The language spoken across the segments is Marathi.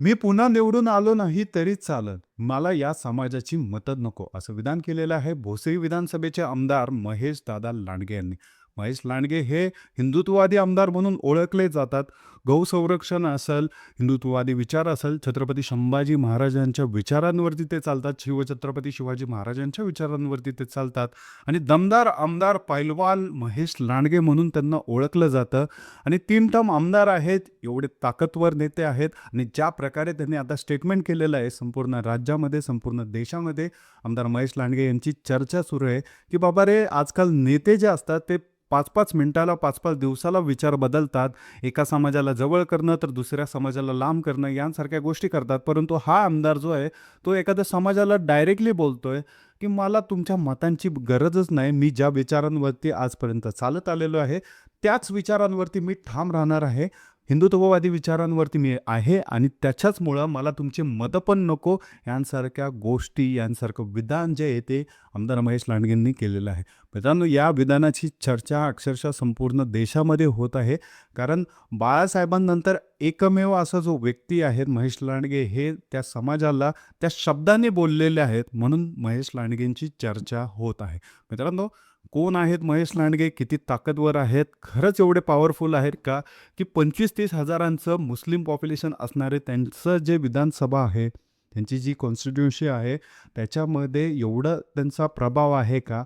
मी पुन्हा निवडून आलो नाही तरी चालत. मला या समाजाची मतं नको, असं विधान केलेलं आहे भोसरी विधानसभेचे आमदार महेश दादा लांडगे यांनी. महेश लांडगे हे हिंदुत्ववादी आमदार म्हणून ओळखले जातात. गौसंरक्षण असेल, हिंदुत्ववादी विचार असेल, छत्रपती संभाजी महाराजांच्या विचारांवरती ते चालतात. शिवछत्रपती शिवाजी महाराजांच्या विचारांवरती ते चालतात आणि दमदार आमदार पैलवान महेश लांडगे म्हणून त्यांना ओळखलं जातं. आणि 3 टर्म आमदार आहेत, एवढे ताकदवर नेते आहेत आणि ज्या प्रकारे त्यांनी आता स्टेटमेंट केलेलं आहे संपूर्ण राज्यामध्ये, संपूर्ण देशामध्ये आमदार महेश लांडगे यांची चर्चा सुरू आहे, की बाबा रे, आजकाल नेते जे असतात ते 5-5 मिनिटाला, 5-5 दिवसाला विचार बदलतात. एका समाजाला जवळ करणं तर दुसऱ्या समाजाला लांब करणं यांसारख्या गोष्टी करतात. परंतु हा आमदार जो आहे, तो एखाद्या समाजाला डायरेक्टली बोलतोय, की मला तुमच्या मतांची गरजच नाही. मी ज्या विचारांवरती आजपर्यंत चालत आलेलो आहे, त्याच विचारांवरती मी ठाम राहणार आहे. हिंदुत्ववादी विचारांवरती मी आहे आणि त्याच्याचमुळं मला तुमची मतं पण नको. यांसारख्या गोष्टी, यांसारखं विधान जे आहे ते आमदार महेश लांडगेंनी केलेलं आहे. मित्रांनो, या विधानाची चर्चा अक्षरशः संपूर्ण देशामध्ये होत आहे. कारण बाळासाहेबांनंतर एकमेव असा जो व्यक्ती आहे महेश लांडगे, हे त्या समाजाला त्या शब्दाने बोललेले आहेत, म्हणून महेश लांडगेंची चर्चा होत आहे. मित्रांनो, कोण आहेत महेश लांडगे? किती ताकदवर आहेत? खरंच एवढे पॉवरफुल आहेत का? की 25-30 हजारांचं मुस्लिम पॉप्युलेशन असणारे त्यांचं जे विधानसभा आहे, त्यांची जी कॉन्स्टिट्युन्सी आहे, त्याच्यामध्ये एवढं त्यांचा प्रभाव आहे का?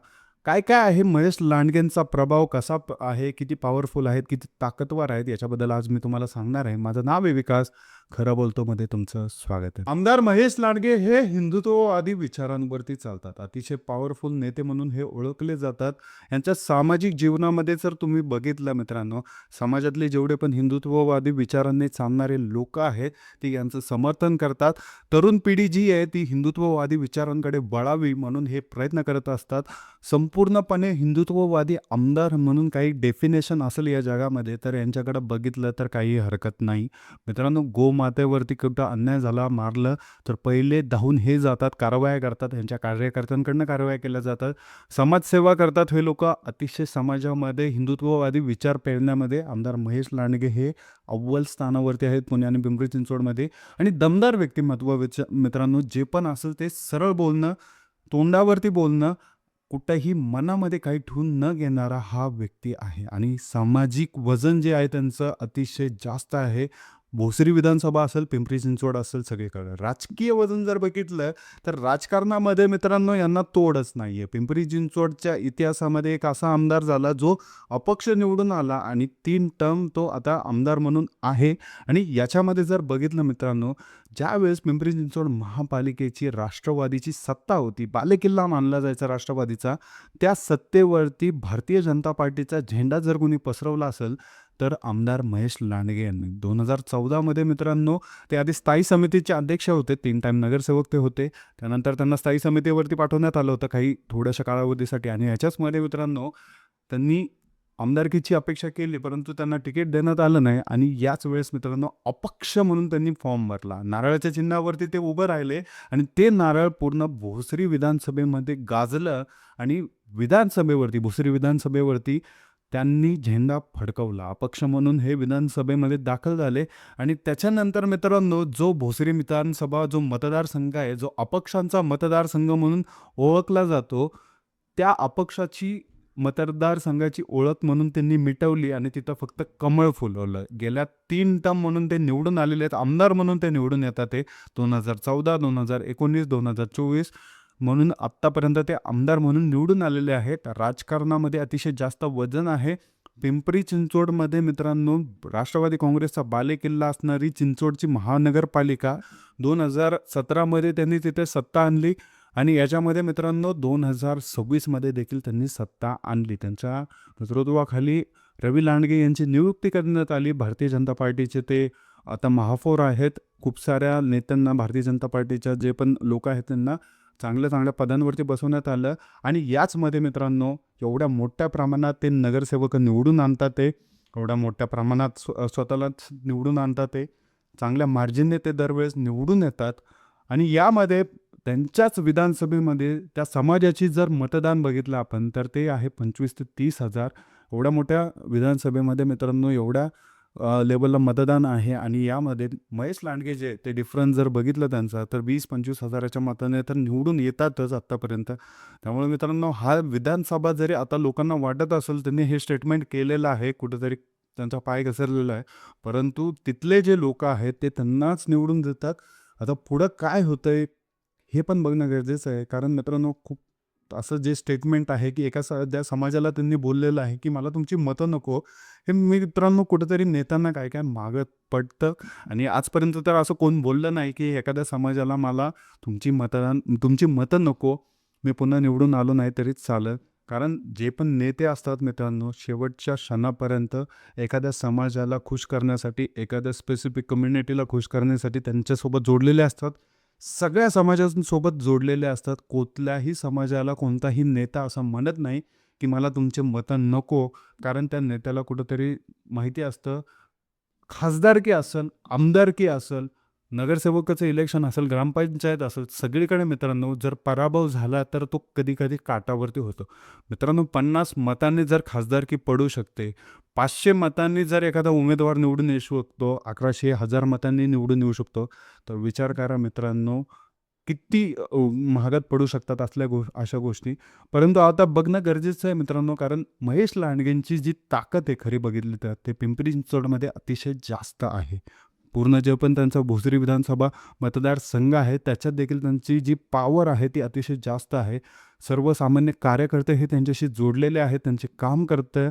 काय-काय आहे महेश लांडगेंचा प्रभाव कसा आहे? किती पॉवरफुल आहेत? किती ताकदवर आहेत? याच्याबद्दल आज मी तुम्हाला सांगणार आहे. माझं नाव आहे विकास. खरं बोलतो मध्ये तुमचं स्वागत आहे. आमदार महेश लांडगे हे हिंदुत्ववादी विचारांवरती चालतात. अतिशय पॉवरफुल नेते म्हणून हे ओळखले जातात. यांच्या सामाजिक जीवनामध्ये जर तुम्ही बघितलं मित्रांनो, समाजातले जेवढे पण हिंदुत्ववादी विचारांनी चालणारे लोकं आहेत, ते यांचं समर्थन करतात. तरुण पिढी जी आहे ती हिंदुत्ववादी विचारांकडे वळावी म्हणून हे प्रयत्न करत असतात. संपूर्णपणे हिंदुत्ववादी आमदार म्हणून काही डेफिनेशन असेल या जगामध्ये, तर यांच्याकडे बघितलं तर काही हरकत नाही. मित्रांनो, गोमातेवरती कुठं अन्याय झाला, मारलं, तर पहिले धावून हे जातात, कारवाया करतात. यांच्या कार्यकर्त्यांकडनं कारवाया केल्या जातात. समाजसेवा करतात हे लोकं. अतिशय समाजामध्ये हिंदुत्ववादी विचार पेरण्यामध्ये आमदार महेश लांडगे हे अव्वल स्थानावरती आहेत पुणे आणि पिंपरी चिंचवडमध्ये. आणि दमदार व्यक्तिमत्व मित्रांनो, जे पण असेल ते सरळ बोलणं, तोंडावरती बोलणं, कुठंही मनामध्ये काही ठेवून न घेणारा हा व्यक्ती आहे. आणि सामाजिक वजन जे आहे त्यांचं अतिशय जास्त आहे. भोसरी विधानसभा असेल, पिंपरी चिंचवड असेल, सगळीकडे. राजकीय वजन जर बघितलं तर राजकारणामध्ये मित्रांनो यांना तोडच नाही आहे. पिंपरी चिंचवडच्या इतिहासामध्ये एक असा आमदार झाला जो अपक्ष निवडून आला आणि 3 टर्म तो आता आमदार म्हणून आहे. आणि याच्यामध्ये जर बघितलं मित्रांनो, ज्यावेळेस पिंपरी चिंचवड महापालिकेची राष्ट्रवादीची सत्ता होती, बालेकिल्ला मानला जायचा राष्ट्रवादीचा, त्या सत्तेवरती भारतीय जनता पार्टीचा झेंडा जर कोणी पसरवला असेल तर आमदार महेश लांडगे यांनी. 2014 मित्रांनो, ते आधी स्थायी समितीचे अध्यक्ष होते. 3 टाइम नगरसेवक ते होते. त्यानंतर त्यांना स्थायी समितीवरती पाठवण्यात आलं होतं काही थोड्याशा कालावधीसाठी. आणि ह्याच्याचमध्ये मित्रांनो, त्यांनी आमदारकीची अपेक्षा केली, परंतु त्यांना तिकीट देण्यात आलं नाही. आणि याच वेळेस मित्रांनो, अपक्ष म्हणून त्यांनी फॉर्म भरला. नारळाच्या चिन्हावरती ते उभं राहिले आणि ते नारळ पूर्ण भोसरी विधानसभेमध्ये गाजलं आणि भोसरी विधानसभेवरती त्यांनी झेंडा फडकवला. अपक्ष म्हणून हे विधानसभेमध्ये दाखल झाले. आणि त्याच्यानंतर मित्रांनो, जो भोसरी विधानसभा जो मतदारसंघ आहे, जो अपक्षांचा मतदारसंघ म्हणून ओळखला जातो, त्या अपक्षाची मतदारसंघाची ओळख म्हणून त्यांनी मिटवली आणि तिथं फक्त कमळ फुलवलं. गेल्या 3 टर्म म्हणून ते निवडून आलेले आहेत. आमदार म्हणून ते निवडून येतात. ते 2014, 2019, 2024 म्हणून आत्तापर्यंत ते आमदार म्हणून निवडून आलेले आहेत. राजकारणामध्ये अतिशय जास्त वजन आहे. पिंपरी चिंचवडमध्ये मित्रांनो, राष्ट्रवादी काँग्रेसचा बालेकिल्ला असणारी चिंचवडची महानगरपालिका 2017 त्यांनी तिथे सत्ता आणली. आणि याच्यामध्ये मित्रांनो 2026 देखील त्यांनी सत्ता आणली. त्यांच्या नेतृत्वाखाली रवी लांडगे यांची नियुक्ती करण्यात आली. भारतीय जनता पार्टीचे ते आता महापौर आहेत. खूप साऱ्या नेत्यांना, भारतीय जनता पार्टीच्या जे पण लोक आहेत त्यांना चांगल्या चांगल्या पदांवरती बसवण्यात आलं. आणि याचमध्ये मित्रांनो, एवढ्या मोठ्या प्रमाणात ते नगरसेवक निवडून आणतात. ते एवढ्या मोठ्या प्रमाणात स्वतःलाच निवडून आणतात. ते चांगल्या मार्जिनने ते दरवेळेस निवडून येतात. आणि यामध्ये त्यांच्याच विधानसभेमध्ये त्या समाजाची जर मतदान बघितलं आपण, तर ते आहे 25 ते 30 हजार. एवढ्या मोठ्या विधानसभेमध्ये मित्रांनो, एवढ्या लेव्हलला मतदान आहे आणि यामध्ये महेश लांडगे जे ते डिफरन्स जर बघितलं त्यांचा तर 20-25 हजाराच्या मताने तर निवडून येतातच आत्तापर्यंत. त्यामुळे मित्रांनो हा विधानसभा जरी आता लोकांना वाटत असेल त्यांनी हे स्टेटमेंट केलेलं आहे, कुठेतरी त्यांचा पाय घसरलेला आहे, परंतु तिथले जे लोक आहेत ते त्यांनाच निवडून देतात. आता पुढं काय होतंय हे पण बघणं गरजेचं आहे. कारण मित्रांनो खूप असं जे स्टेटमेंट आहे की एका सध्या समाजाला त्यांनी बोललेलं आहे की मला तुमची मतं नको. हे मी मित्रांनो कुठेतरी नेत्यांना काय काय मागत पडतं आणि आजपर्यंत तर असं कोण बोललं नाही की एखाद्या समाजाला मला तुमची मतं नको, मी पुन्हा निवडून आलो नाही तरी चालेल. कारण जे पण नेते असतात मित्रांनो शेवटच्या क्षणापर्यंत एखाद्या समाजाला खुश करण्यासाठी, एखाद्या स्पेसिफिक कम्युनिटीला खुश करण्यासाठी त्यांच्यासोबत जोडलेले असतात. सगळ्या समाजांसोबत जोडलेले असतात. कुठल्याही समाजाला कोणताही नेता असं म्हणत नाही, की मला तुमचे मतं नको. कारण त्या नेत्याला कुठेतरी माहिती असतं, खासदारकी असेल, आमदारकी असेल, नगरसेवकाचं इलेक्शन असेल, ग्रामपंचायत असेल, सगळीकडे मित्रांनो जर पराभव झाला तर तो कधी-कधी काठावरती होतो. मित्रांनो 50 मतांनी जर खासदारकी पडू शकते, 500 मतांनी जर एखादा उमेदवार निवडून येऊ शकतो, 1100, 1000 मतांनी निवडून येऊ शकतो. तर विचार करा मित्रांनो, किती महागात पडू शकतात अशा गोष्टी. परंतु आता बघणं गरजेचं आहे मित्रांनो, कारण महेश लांडगेंची जी ताकद आहे खरी बघितली तर ते पिंपरी चिंचवडमध्ये अतिशय जास्त आहे. पूर्ण जे पण त्यांचा भोसरी विधानसभा मतदारसंघ आहे, त्याच्यात देखील त्यांची जी पॉवर आहे ती अतिशय जास्त आहे. सर्वसामान्य कार्यकर्ते हे त्यांच्याशी जोडलेले आहेत, त्यांचे काम करतं.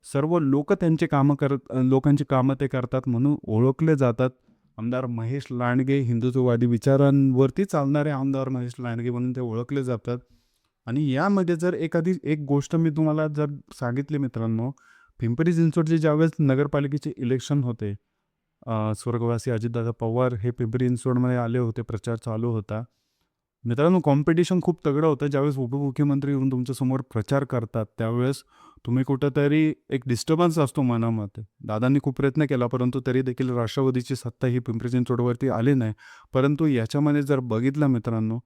सर्व लोकं लोकांची कामं ते करतात म्हणून ओळखले जातात. आमदार महेश लांडगे हिंदुत्ववादी विचारांवरती चालणारे आमदार महेश लांडगे म्हणून ते ओळखले जातात. आणि यामध्ये जर एक गोष्ट मी तुम्हाला जर सांगितली मित्रांनो, पिंपरी चिंचवडचे ज्यावेळेस नगरपालिकेचे इलेक्शन होते, स्वर्गवासी अजितदादा पवार हे पिंपरी चिंचवडमध्ये आले होते, प्रचार चालू होता. मित्रांनो कॉम्पिटिशन खूप तगडं होतं. ज्यावेळेस उपमुख्यमंत्री येऊन तुमच्यासमोर प्रचार करतात, त्यावेळेस तुम्ही कुठेतरी एक डिस्टर्बन्स असतो मनामध्ये. दादांनी खूप प्रयत्न केला, परंतु तरी देखील राष्ट्रवादीची सत्ता ही पिंपरी चिंचवडवरती आली नाही. परंतु याच्यामध्ये जर बघितलं मित्रांनो,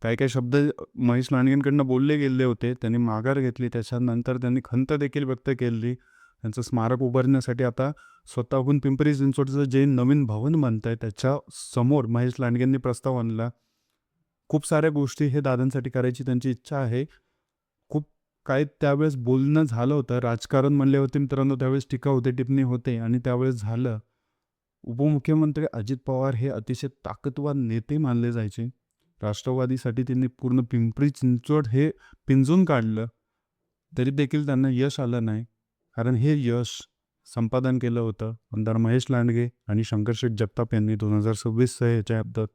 काही-काही शब्द महेश लांडगेंकडनं बोलले गेले होते. त्यांनी माघार घेतली. त्याच्यानंतर त्यांनी खंत देखील व्यक्त केली. त्यांचं स्मारक उभारण्यासाठी आता स्वतःहून पिंपरी चिंचवडचं जे नवीन भवन बनतंय त्याच्या समोर महेश लांडगेंनी प्रस्ताव आणला. खूप साऱ्या गोष्टी हे दादांसाठी करायची त्यांची इच्छा आहे. खूप काही त्यावेळेस बोलणं झालं होतं. राजकारण म्हणले होते मित्रांनो, त्यावेळेस टीका होते, टिप्पणी होते आणि त्यावेळेस झालं. उपमुख्यमंत्री अजित पवार हे अतिशय ताकदवार नेते मानले जायचे. राष्ट्रवादीसाठी त्यांनी पूर्ण पिंपरी चिंचवड हे पिंजून काढलं. तरी देखील त्यांना यश आलं नाही. कारण हे यश संपादन केलं होतं आमदार महेश लांडगे आणि शंकरशेठ जगताप यांनी 2026च्या ह्याच्यात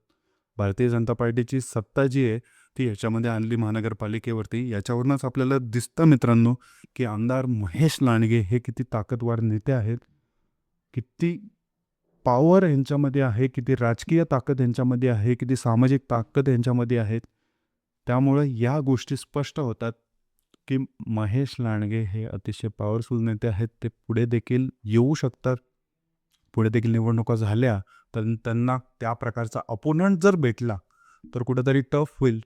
भारतीय जनता पार्टीची सत्ता जी आहे ती ह्याच्यामध्ये आणली महानगरपालिकेवरती. याच्यावरूनच आपल्याला दिसतं मित्रांनो की आमदार महेश लांडगे हे किती ताकदवार नेते आहेत, किती पॉवर यांच्यामध्ये आहे, किती राजकीय ताकद यांच्यामध्ये आहे, किती सामाजिक ताकद यांच्यामध्ये आहेत. त्यामुळे या गोष्टी स्पष्ट होतात की महेश लांडगे हे अतिशय पॉवरफुल नेते आहेत. ते पुढे देखील येऊ शकतात. पुढे देखील निवडणुका झाल्या तर त्यांना त्या प्रकारचा अपोनंट जर भेटला तर कुठेतरी टफ होईल.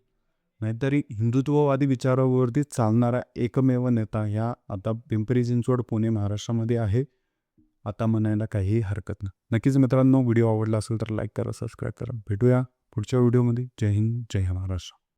नाहीतरी हिंदुत्ववादी विचारावरती चालणारा एकमेव नेता ह्या आता पिंपरी चिंचवड, पुणे, महाराष्ट्रामध्ये आहे. आता म्हणायला काहीही हरकत नाही. नक्कीच मित्रांनो व्हिडिओ आवडला असेल तर लाईक करा, सबस्क्राईब करा. भेटूया पुढच्या व्हिडिओमध्ये. जय हिंद, जय महाराष्ट्र.